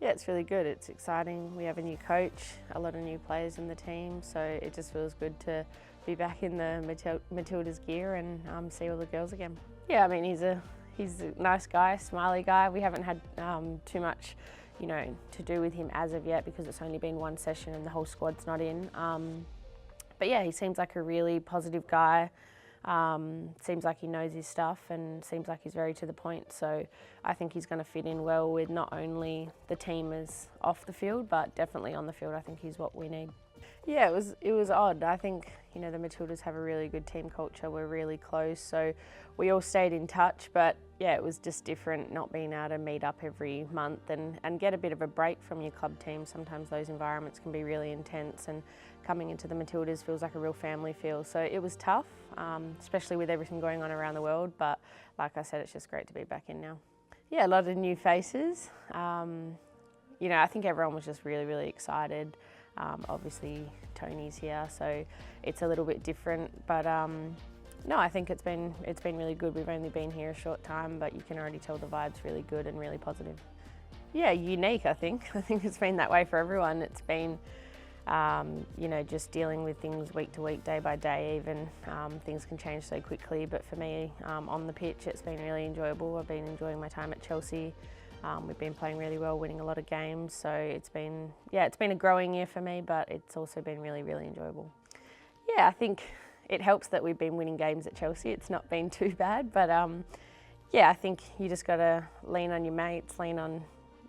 Yeah, it's really good. It's exciting. We have a new coach, a lot of new players in the team, so it just feels good to be back in the Matildas gear and see all the girls again. Yeah, I mean, he's a nice guy, smiley guy. We haven't had too much, to do with him as of yet because it's only been one session and the whole squad's not in. But yeah, he seems like a really positive guy. Seems like he knows his stuff and seems like he's very to the point. So I think he's going to fit in well with not only the team as off the field, but definitely on the field. I think he's what we need. Yeah, it was odd. I think, the Matildas have a really good team culture. We're really close, so we all stayed in touch. But yeah, it was just different not being able to meet up every month and get a bit of a break from your club team. Sometimes those environments can be really intense, and coming into the Matildas feels like a real family feel. So it was tough, especially with everything going on around the world. But like I said, it's just great to be back in now. Yeah, a lot of new faces. I think everyone was just really, really excited. Obviously Tony's here, so it's a little bit different, but no, I think it's been really good. We've only been here a short time, but you can already tell the vibe's really good and really positive. Yeah, unique, I think. I think it's been that way for everyone. It's been, just dealing with things week to week, day by day even. Things can change so quickly, but for me, on the pitch, it's been really enjoyable. I've been enjoying my time at Chelsea. We've been playing really well, winning a lot of games, so it's been a growing year for me, but it's also been really, really enjoyable. Yeah, I think it helps that we've been winning games at Chelsea. It's not been too bad, but I think you just got to lean on your mates, lean on,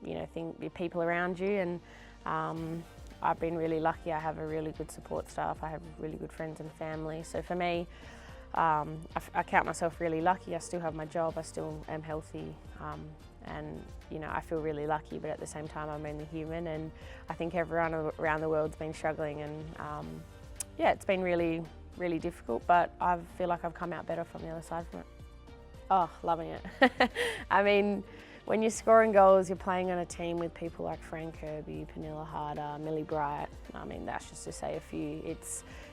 your people around you, and I've been really lucky. I have a really good support staff. I have really good friends and family. So for me, I count myself really lucky. I still have my job. I still am healthy. And I feel really lucky, but at the same time I'm only human, and I think everyone around the world's been struggling, and it's been really, really difficult, but I feel like I've come out better from the other side from it. Oh, loving it. I mean, when you're scoring goals, you're playing on a team with people like Sam Kerr, Pernilla Harder, Millie Bright. I mean, that's just to say a few.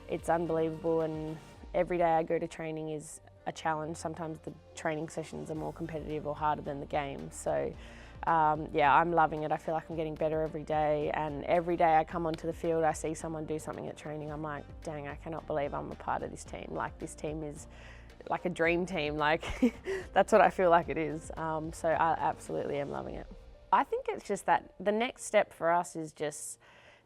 It's unbelievable, and every day I go to training is a challenge. Sometimes the training sessions are more competitive or harder than the game. So I'm loving it. I feel like I'm getting better every day, and every day I come onto the field, I see someone do something at training, I'm like, dang, I cannot believe I'm a part of this team. Like, this team is like a dream team. Like, that's what I feel like it is. So I absolutely am loving it. I think it's just that the next step for us is just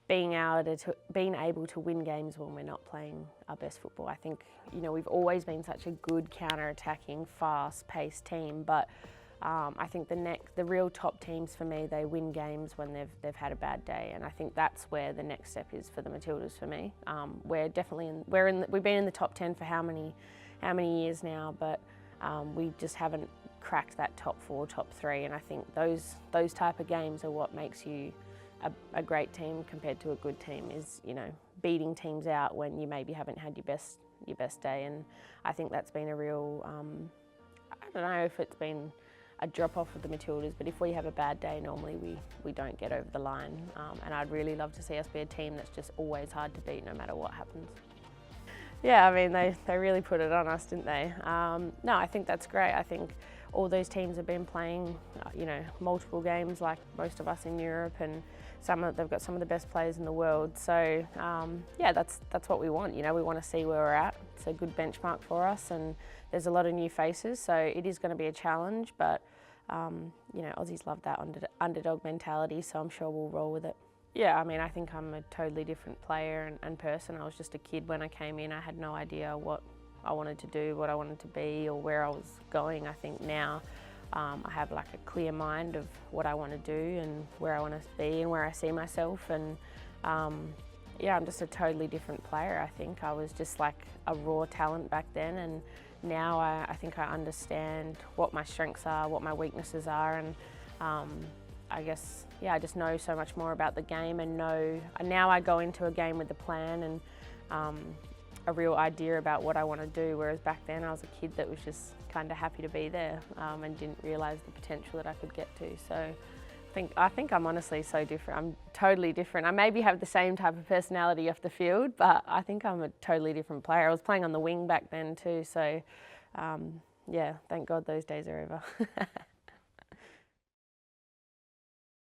being able to win games when we're not playing our best football. I think, we've always been such a good counter-attacking, fast-paced team, but I think the real top teams for me, they win games when they've had a bad day, and I think that's where the next step is for the Matildas for me. We're definitely we've been in the top 10 for how many years now, but we just haven't cracked that top 4, top 3, and I think those type of games are what makes you a great team compared to a good team, is beating teams out when you maybe haven't had your best day. And I think that's been a real I don't know if it's been a drop off with the Matildas, but if we have a bad day, normally we don't get over the line, and I'd really love to see us be a team that's just always hard to beat no matter what happens. Yeah, I mean, they really put it on us, didn't they? No, I think that's great. I think all those teams have been playing, multiple games like most of us in Europe, and they've got some of the best players in the world. So that's what we want. We want to see where we're at. It's a good benchmark for us, and there's a lot of new faces, so it is going to be a challenge. But Aussies love that underdog mentality, so I'm sure we'll roll with it. Yeah, I mean, I think I'm a totally different player and person. I was just a kid when I came in. I had no idea what I wanted to do, what I wanted to be, or where I was going. I think now I have like a clear mind of what I want to do and where I want to be and where I see myself. And I'm just a totally different player. I think I was just like a raw talent back then, and now I think I understand what my strengths are, what my weaknesses are, and I guess, I just know so much more about the game, and now I go into a game with a plan and a real idea about what I want to do, whereas back then I was a kid that was just kind of happy to be there and didn't realise the potential that I could get to. So I think I'm honestly so different. I'm totally different. I maybe have the same type of personality off the field, but I think I'm a totally different player. I was playing on the wing back then too, so thank God those days are over.